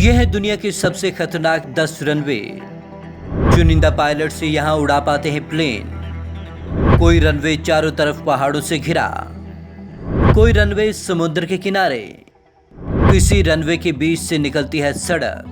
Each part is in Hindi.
यह है दुनिया के सबसे खतरनाक 10 रनवे। चुनिंदा पायलट से यहाँ उड़ा पाते हैं प्लेन। कोई रनवे चारों तरफ पहाड़ों से घिरा, कोई रनवे समुद्र के किनारे, किसी रनवे के बीच से निकलती है सड़क।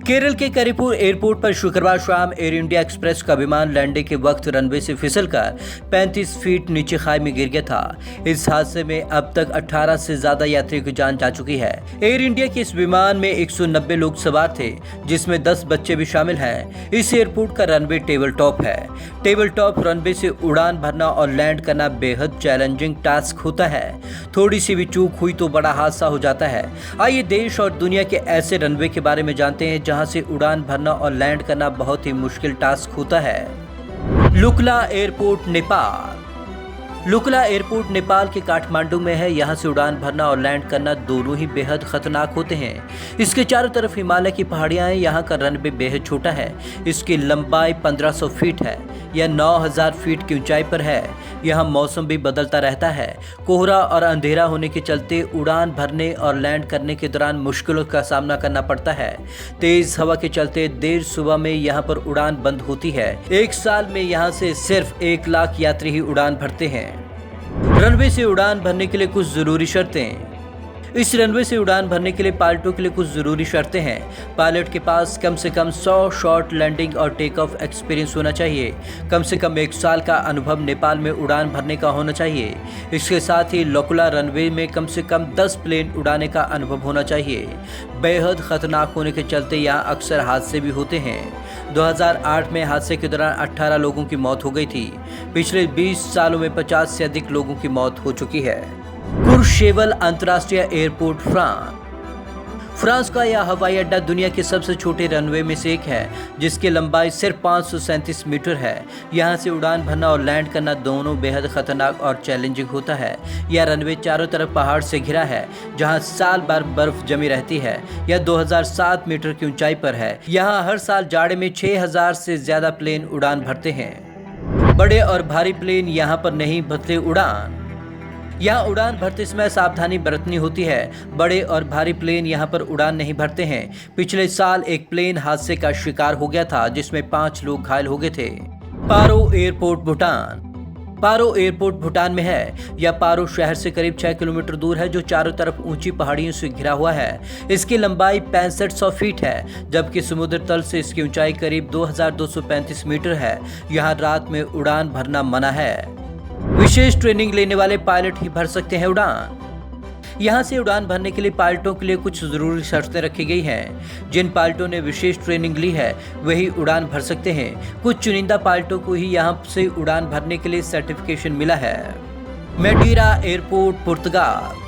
केरल के करिपुर एयरपोर्ट पर शुक्रवार शाम एयर इंडिया एक्सप्रेस का विमान लैंडिंग के वक्त रनवे से फिसलकर 35 फीट नीचे खाई में गिर गया था। इस हादसे में अब तक 18 से ज्यादा यात्रियों की जान जा चुकी है। एयर इंडिया के इस विमान में 190 लोग सवार थे, जिसमें 10 बच्चे भी शामिल हैं। इस एयरपोर्ट का रनवे टेबल टॉप है। टेबल टॉप रनवे से उड़ान भरना और लैंड करना बेहद चैलेंजिंग टास्क होता है। थोड़ी सी भी चूक हुई तो बड़ा हादसा हो जाता है। आइए देश और दुनिया के ऐसे रनवे के बारे में जानते हैं जहां से उड़ान भरना और लैंड करना बहुत ही मुश्किल टास्क होता है। लुकला एयरपोर्ट नेपाल। लुकला एयरपोर्ट नेपाल के काठमांडू में है। यहाँ से उड़ान भरना और लैंड करना दोनों ही बेहद खतरनाक होते हैं। इसके चारों तरफ हिमालय की पहाड़ियां हैं। यहाँ का रनवे बेहद छोटा है। इसकी लंबाई 1500 फीट है। यह 9000 फीट की ऊंचाई पर है। यहाँ मौसम भी बदलता रहता है। कोहरा और अंधेरा होने के चलते उड़ान भरने और लैंड करने के दौरान मुश्किलों का सामना करना पड़ता है। तेज हवा के चलते देर सुबह में यहाँ पर उड़ान बंद होती है। एक साल में यहाँ से सिर्फ 1 लाख यात्री ही उड़ान भरते हैं। रनवे से उड़ान भरने के लिए कुछ जरूरी शर्तें। इस रनवे से उड़ान भरने के लिए पायलटों के लिए कुछ जरूरी शर्तें हैं। पायलट के पास कम से कम 100 शॉर्ट लैंडिंग और टेक ऑफ एक्सपीरियंस होना चाहिए। कम से कम 1 साल का अनुभव नेपाल में उड़ान भरने का होना चाहिए। इसके साथ ही लुकला रनवे में कम से कम 10 प्लेन उड़ाने का अनुभव होना चाहिए। बेहद खतरनाक होने के चलते यहाँ अक्सर हादसे भी होते हैं। 2008 में हादसे के दौरान 18 लोगों की मौत हो गई थी। पिछले 20 सालों में 50 से अधिक लोगों की मौत हो चुकी है। कुर्शेवल अंतर्राष्ट्रीय एयरपोर्ट फ्रांस का यह हवाई अड्डा दुनिया के सबसे छोटे रनवे में से एक है, जिसकी लंबाई सिर्फ 537 मीटर है। यहाँ से उड़ान भरना और लैंड करना दोनों बेहद खतरनाक और चैलेंजिंग होता है। यह रनवे चारों तरफ पहाड़ से घिरा है, जहाँ साल भर बर्फ जमी रहती है। यह 2007 मीटर की ऊंचाई पर है। यहाँ हर साल जाड़े में 6000 से ज्यादा प्लेन उड़ान भरते हैं। बड़े और भारी प्लेन यहाँ पर नहीं भरते उड़ान। यहाँ उड़ान भरते समय सावधानी बरतनी होती है। बड़े और भारी प्लेन यहाँ पर उड़ान नहीं भरते हैं। पिछले साल एक प्लेन हादसे का शिकार हो गया था, जिसमें 5 लोग घायल हो गए थे। पारो एयरपोर्ट भूटान। पारो एयरपोर्ट भूटान में है। यह पारो शहर से करीब 6 किलोमीटर दूर है, जो चारों तरफ ऊंची पहाड़ियों से घिरा हुआ है। इसकी लंबाई 6500 फीट है, जबकि समुद्र तल से इसकी ऊंचाई करीब 2235 मीटर है। यहाँ रात में उड़ान भरना मना है। विशेष ट्रेनिंग लेने वाले पायलट ही भर सकते हैं उड़ान। यहाँ से उड़ान भरने के लिए पायलटों के लिए कुछ जरूरी शर्तें रखी गई हैं। जिन पायलटों ने विशेष ट्रेनिंग ली है वही उड़ान भर सकते हैं। कुछ चुनिंदा पायलटों को ही यहाँ से उड़ान भरने के लिए सर्टिफिकेशन मिला है। मैडीरा एयरपोर्ट पुर्तगाल।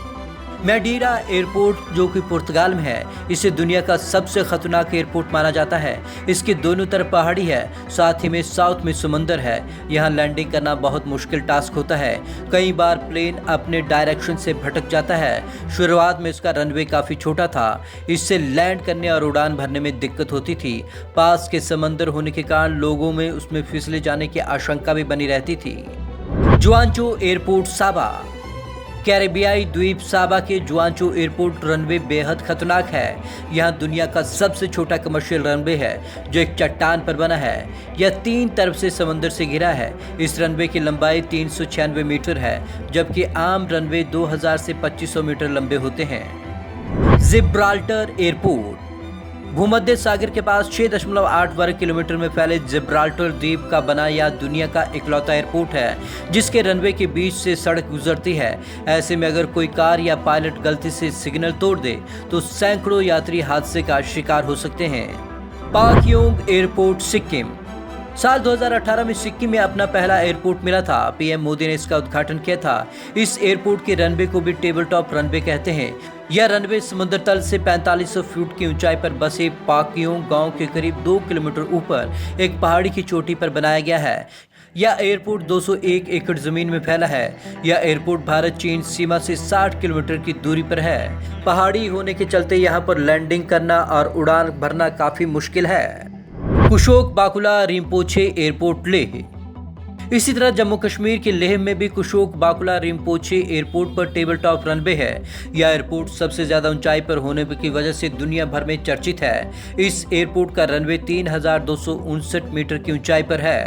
मैडीरा एयरपोर्ट जो कि पुर्तगाल में है, इसे दुनिया का सबसे खतरनाक एयरपोर्ट माना जाता है। इसके दोनों तरफ पहाड़ी है, साथ ही में साउथ में समुंदर है। यहाँ लैंडिंग करना बहुत मुश्किल टास्क होता है। कई बार प्लेन अपने डायरेक्शन से भटक जाता है। शुरुआत में इसका रनवे काफ़ी छोटा था, इससे लैंड करने और उड़ान भरने में दिक्कत होती थी। पास के समंदर होने के कारण लोगों में उसमें फिसले जाने की आशंका भी बनी रहती थी। जुआंचो एयरपोर्ट साबा। कैरेबियाई द्वीप साबा के जुआंचो एयरपोर्ट रनवे बेहद खतरनाक है। यहाँ दुनिया का सबसे छोटा कमर्शियल रनवे है, जो एक चट्टान पर बना है। यह 3 तरफ से समंदर से घिरा है। इस रनवे की लंबाई 396 मीटर है, जबकि आम रनवे 2000 से 2500 मीटर लंबे होते हैं। Gibraltar airport. भूमध्य सागर के पास 6.8 वर्ग किलोमीटर में फैले जिब्राल्टर द्वीप का बना यह दुनिया का इकलौता एयरपोर्ट है, जिसके रनवे के बीच से सड़क गुजरती है। ऐसे में अगर कोई कार या पायलट गलती से सिग्नल तोड़ दे तो सैकड़ों यात्री हादसे का शिकार हो सकते हैं। पाक्योंग एयरपोर्ट सिक्किम। साल 2018 में सिक्किम में अपना पहला एयरपोर्ट मिला था। पीएम मोदी ने इसका उद्घाटन किया था। इस एयरपोर्ट के रनवे को भी टेबल टॉप रनवे कहते हैं। यह रनवे समुद्र तल से 4500 फीट की ऊंचाई पर बसे पाक्योंग गांव के करीब 2 किलोमीटर ऊपर एक पहाड़ी की चोटी पर बनाया गया है। यह एयरपोर्ट 201 एकड़ जमीन में फैला है। यह एयरपोर्ट भारत चीन सीमा से 60 किलोमीटर की दूरी पर है। पहाड़ी होने के चलते यहाँ पर लैंडिंग करना और उड़ान भरना काफी मुश्किल है। कुशोक बाकुला रिम्पोछे एयरपोर्ट लेह। इसी तरह जम्मू कश्मीर के लेह में भी कुशोक बाकुला रिम्पोचे एयरपोर्ट पर टेबल टॉप रनवे है। यह एयरपोर्ट सबसे ज्यादा ऊंचाई पर होने की वजह से दुनिया भर में चर्चित है। इस एयरपोर्ट का रनवे 3259 मीटर की ऊंचाई पर है।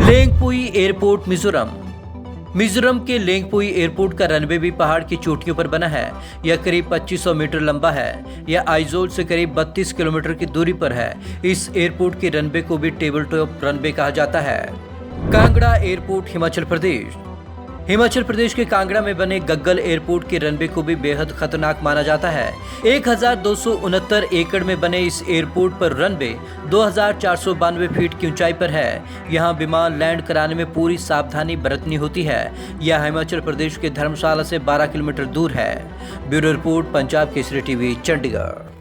लेंगपुई एयरपोर्ट मिजोरम के लेंगपुई एयरपोर्ट का रनवे भी पहाड़ की चोटियों पर बना है। यह करीब 2500 मीटर लंबा है। यह आइजोल से करीब 32 किलोमीटर की दूरी पर है। इस एयरपोर्ट के रनवे को भी टेबल टॉप रनवे कहा जाता है। कांगड़ा एयरपोर्ट हिमाचल प्रदेश के कांगड़ा में बने गग्गल एयरपोर्ट के रनवे को भी बेहद खतरनाक माना जाता है। 1269 एकड़ में बने इस एयरपोर्ट पर रनवे 2492 फीट की ऊंचाई पर है। यहां विमान लैंड कराने में पूरी सावधानी बरतनी होती है। यह हिमाचल प्रदेश के धर्मशाला से 12 किलोमीटर दूर है। Bureau report, Punjab Kesari TV, Chandigarh.